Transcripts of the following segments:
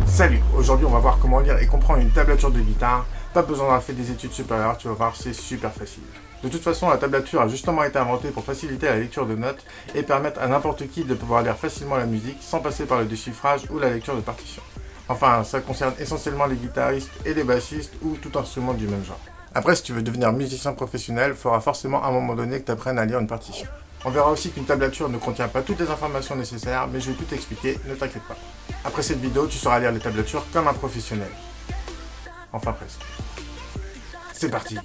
Salut, aujourd'hui on va voir comment lire et comprendre une tablature de guitare. Pas besoin d'avoir fait des études supérieures, tu vas voir, c'est super facile. De toute façon, la tablature a justement été inventée pour faciliter la lecture de notes et permettre à n'importe qui de pouvoir lire facilement la musique sans passer par le déchiffrage ou la lecture de partition. Enfin, ça concerne essentiellement les guitaristes et les bassistes ou tout instrument du même genre. Après, si tu veux devenir musicien professionnel, il faudra forcément à un moment donné que tu apprennes à lire une partition. On verra aussi qu'une tablature ne contient pas toutes les informations nécessaires, mais je vais tout t'expliquer, ne t'inquiète pas. Après cette vidéo, tu sauras lire les tablatures comme un professionnel. Enfin presque. C'est parti.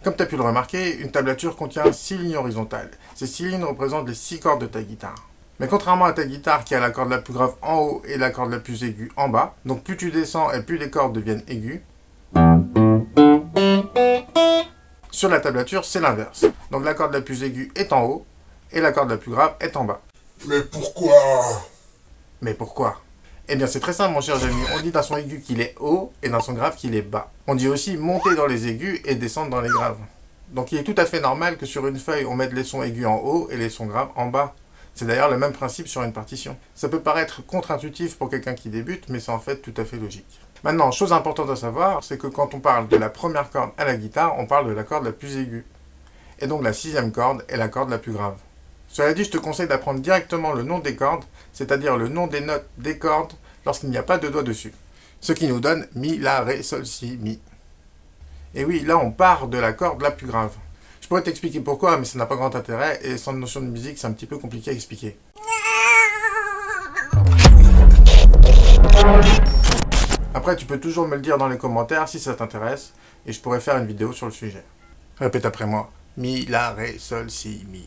Comme tu as pu le remarquer, une tablature contient 6 lignes horizontales. Ces 6 lignes représentent les 6 cordes de ta guitare. Mais contrairement à ta guitare qui a la corde la plus grave en haut et la corde la plus aiguë en bas, donc plus tu descends et plus les cordes deviennent aiguës, sur la tablature c'est l'inverse. Donc la corde la plus aiguë est en haut et la corde la plus grave est en bas. Mais pourquoi? Mais pourquoi? Eh bien c'est très simple mon cher Jamie, on dit d'un son aigu qu'il est haut et d'un son grave qu'il est bas. On dit aussi monter dans les aigus et descendre dans les graves. Donc il est tout à fait normal que sur une feuille on mette les sons aigus en haut et les sons graves en bas. C'est d'ailleurs le même principe sur une partition. Ça peut paraître contre-intuitif pour quelqu'un qui débute, mais c'est en fait tout à fait logique. Maintenant, chose importante à savoir, c'est que quand on parle de la première corde à la guitare, on parle de la corde la plus aiguë. Et donc la 6e corde est la corde la plus grave. Cela dit, je te conseille d'apprendre directement le nom des cordes, c'est-à-dire le nom des notes des cordes lorsqu'il n'y a pas de doigt dessus. Ce qui nous donne Mi, La, Ré, Sol, Si, Mi. Et oui, là on part de la corde la plus grave. Je pourrais t'expliquer pourquoi, mais ça n'a pas grand intérêt, et sans notion de musique, c'est un petit peu compliqué à expliquer. Après, tu peux toujours me le dire dans les commentaires si ça t'intéresse, et je pourrais faire une vidéo sur le sujet. Répète après moi. Mi, La, Ré, Sol, Si, Mi.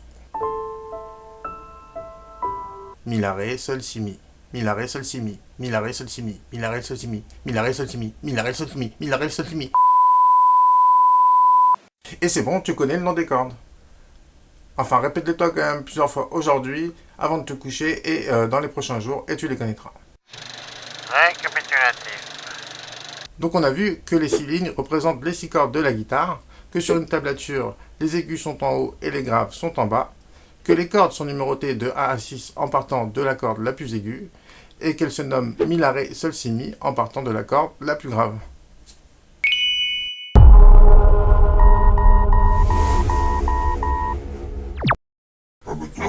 Mi, La, Ré, Sol, Si, Mi. Mi, La, Ré, Sol, Si, Mi. Mi, La, Ré, Sol, Si, Mi. Mi, La, Ré, Sol, Si, Mi. Mi, La, Ré, Sol, Si, Mi. Mi, La, Ré, Sol, Si, Mi. Mi, La, Ré, Sol, Si, Mi. Et c'est bon, tu connais le nom des cordes. Enfin, répète-les-toi quand même plusieurs fois aujourd'hui, avant de te coucher et dans les prochains jours, et tu les connaîtras. Récapitulatif. Donc on a vu que les 6 lignes représentent les 6 cordes de la guitare, que sur une tablature, les aigus sont en haut et les graves sont en bas, que les cordes sont numérotées de A à 6 en partant de la corde la plus aiguë, et qu'elles se nomment Mi, La, Ré, Sol, Si, Mi en partant de la corde la plus grave.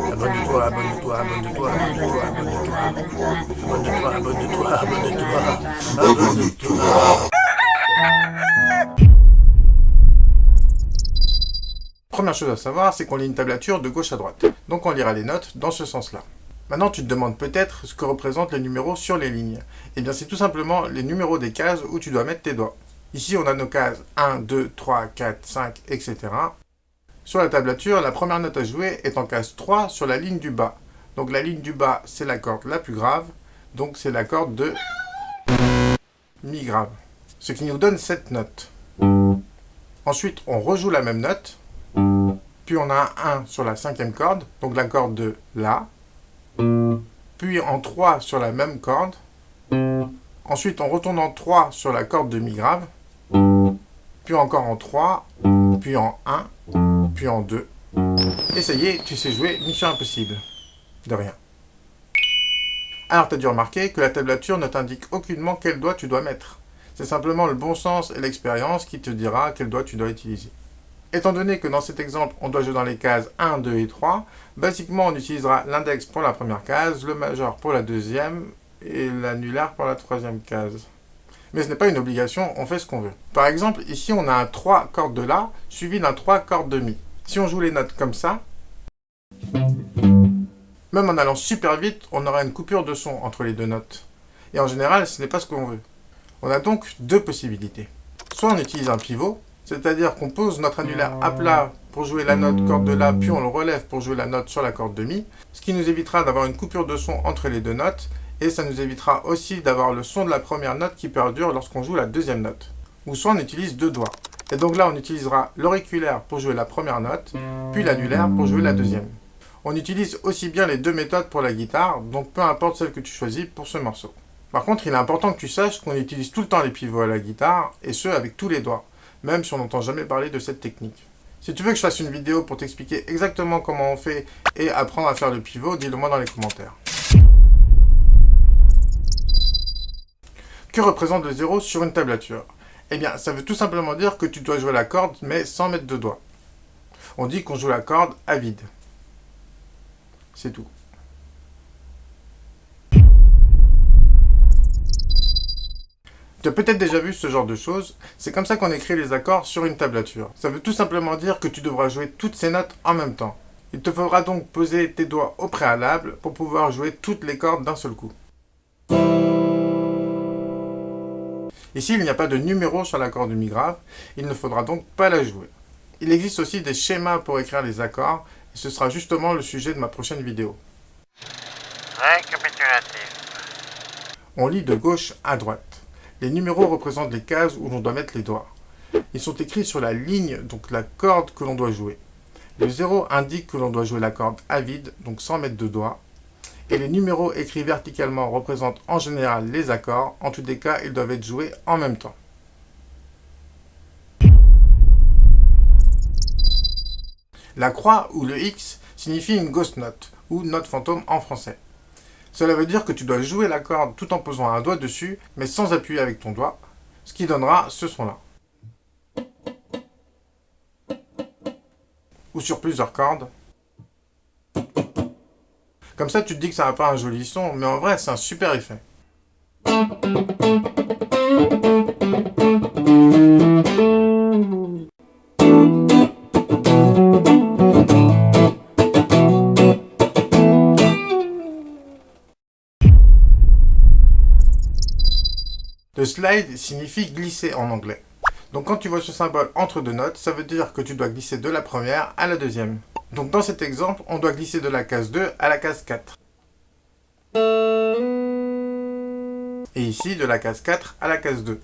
Abonne-toi, abonne-toi, abonne-toi, abonne-toi, abonne-toi, abonne-toi, abonne-toi, abonne-toi. Première chose à savoir, c'est qu'on lit une tablature de gauche à droite. Donc on lira les notes dans ce sens-là. Maintenant, tu te demandes peut-être ce que représentent les numéros sur les lignes. Eh bien, c'est tout simplement les numéros des cases où tu dois mettre tes doigts. Ici, on a nos cases 1, 2, 3, 4, 5, etc. Sur la tablature, la première note à jouer est en case 3 sur la ligne du bas. Donc la ligne du bas, c'est la corde la plus grave, donc c'est la corde de Mi grave. Ce qui nous donne cette note. Ensuite, on rejoue la même note, puis on a un 1 sur la 5e corde, donc la corde de La, puis en 3 sur la même corde, ensuite on retourne en 3 sur la corde de Mi grave, puis encore en 3, puis en 1, puis en 2. Et ça y est, tu sais jouer Mission Impossible. De rien. Alors tu as dû remarquer que la tablature ne t'indique aucunement quel doigt tu dois mettre. C'est simplement le bon sens et l'expérience qui te dira quel doigt tu dois utiliser. Étant donné que dans cet exemple, on doit jouer dans les cases 1, 2 et 3, basiquement on utilisera l'index pour la première case, le majeur pour la deuxième et l'annulaire pour la troisième case. Mais ce n'est pas une obligation, on fait ce qu'on veut. Par exemple, ici on a un 3 corde de La suivi d'un 3 corde de Mi. Si on joue les notes comme ça, même en allant super vite, on aura une coupure de son entre les deux notes. Et en général, ce n'est pas ce qu'on veut. On a donc deux possibilités. Soit on utilise un pivot, c'est-à-dire qu'on pose notre annulaire à plat pour jouer la note corde de La, puis on le relève pour jouer la note sur la corde de Mi, ce qui nous évitera d'avoir une coupure de son entre les deux notes, et ça nous évitera aussi d'avoir le son de la première note qui perdure lorsqu'on joue la deuxième note. Ou soit on utilise deux doigts. Et donc là, on utilisera l'auriculaire pour jouer la première note, puis l'annulaire pour jouer la deuxième. On utilise aussi bien les deux méthodes pour la guitare, donc peu importe celle que tu choisis pour ce morceau. Par contre, il est important que tu saches qu'on utilise tout le temps les pivots à la guitare, et ce avec tous les doigts, même si on n'entend jamais parler de cette technique. Si tu veux que je fasse une vidéo pour t'expliquer exactement comment on fait et apprendre à faire le pivot, dis-le moi dans les commentaires. Que représente le 0 sur une tablature? Eh bien, ça veut tout simplement dire que tu dois jouer la corde, mais sans mettre de doigts. On dit qu'on joue la corde à vide. C'est tout. Tu as peut-être déjà vu ce genre de choses, c'est comme ça qu'on écrit les accords sur une tablature. Ça veut tout simplement dire que tu devras jouer toutes ces notes en même temps. Il te faudra donc poser tes doigts au préalable pour pouvoir jouer toutes les cordes d'un seul coup. Ici, il n'y a pas de numéro sur l'accord du mi grave, il ne faudra donc pas la jouer. Il existe aussi des schémas pour écrire les accords, et ce sera justement le sujet de ma prochaine vidéo. Récapitulatif. On lit de gauche à droite. Les numéros représentent les cases où l'on doit mettre les doigts. Ils sont écrits sur la ligne, donc la corde que l'on doit jouer. Le 0 indique que l'on doit jouer la corde à vide, donc sans mettre de doigts. Et les numéros écrits verticalement représentent en général les accords. En tous les cas, ils doivent être joués en même temps. La croix ou le X signifie une ghost note, ou note fantôme en français. Cela veut dire que tu dois jouer la corde tout en posant un doigt dessus, mais sans appuyer avec ton doigt, ce qui donnera ce son-là. Ou sur plusieurs cordes. Comme ça, tu te dis que ça n'a pas un joli son, mais en vrai, c'est un super effet. Le slide signifie glisser en anglais. Donc quand tu vois ce symbole entre deux notes, ça veut dire que tu dois glisser de la première à la deuxième. Donc dans cet exemple, on doit glisser de la case 2 à la case 4. Et ici, de la case 4 à la case 2.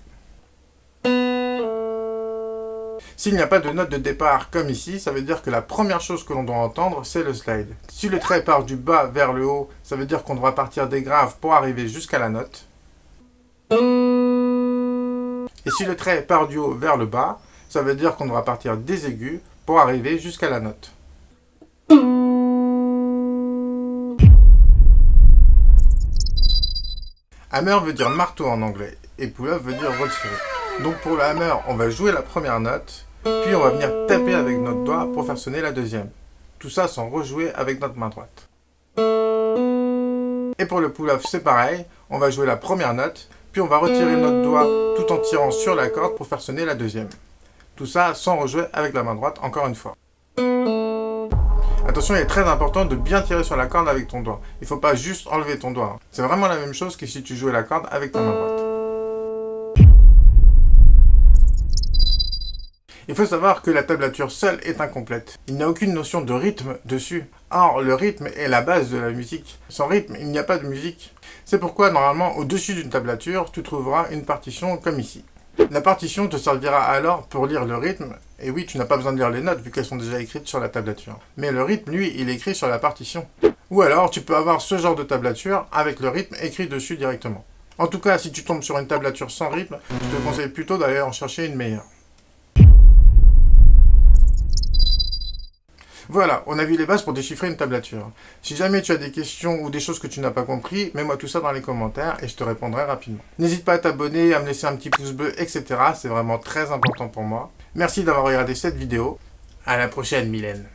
S'il n'y a pas de note de départ comme ici, ça veut dire que la première chose que l'on doit entendre, c'est le slide. Si le trait part du bas vers le haut, ça veut dire qu'on devra partir des graves pour arriver jusqu'à la note. Et si le trait part du haut vers le bas, ça veut dire qu'on devra partir des aigus pour arriver jusqu'à la note. Hammer veut dire marteau en anglais, et pull-up veut dire retirer. Donc pour le hammer, on va jouer la première note, puis on va venir taper avec notre doigt pour faire sonner la deuxième. Tout ça sans rejouer avec notre main droite. Et pour le pull-off, c'est pareil, on va jouer la première note, puis on va retirer notre doigt tout en tirant sur la corde pour faire sonner la deuxième. Tout ça sans rejouer avec la main droite encore une fois. Attention, il est très important de bien tirer sur la corde avec ton doigt. Il ne faut pas juste enlever ton doigt. C'est vraiment la même chose que si tu jouais la corde avec ta main droite. Il faut savoir que la tablature seule est incomplète. Il n'y a aucune notion de rythme dessus. Or, le rythme est la base de la musique. Sans rythme, il n'y a pas de musique. C'est pourquoi, normalement, au-dessus d'une tablature, tu trouveras une partition comme ici. La partition te servira alors pour lire le rythme. Et oui, tu n'as pas besoin de lire les notes vu qu'elles sont déjà écrites sur la tablature. Mais le rythme, lui, il est écrit sur la partition. Ou alors, tu peux avoir ce genre de tablature avec le rythme écrit dessus directement. En tout cas, si tu tombes sur une tablature sans rythme, je te conseille plutôt d'aller en chercher une meilleure. Voilà, on a vu les bases pour déchiffrer une tablature. Si jamais tu as des questions ou des choses que tu n'as pas compris, mets-moi tout ça dans les commentaires et je te répondrai rapidement. N'hésite pas à t'abonner, à me laisser un petit pouce bleu, etc. C'est vraiment très important pour moi. Merci d'avoir regardé cette vidéo. À la prochaine, Mylène.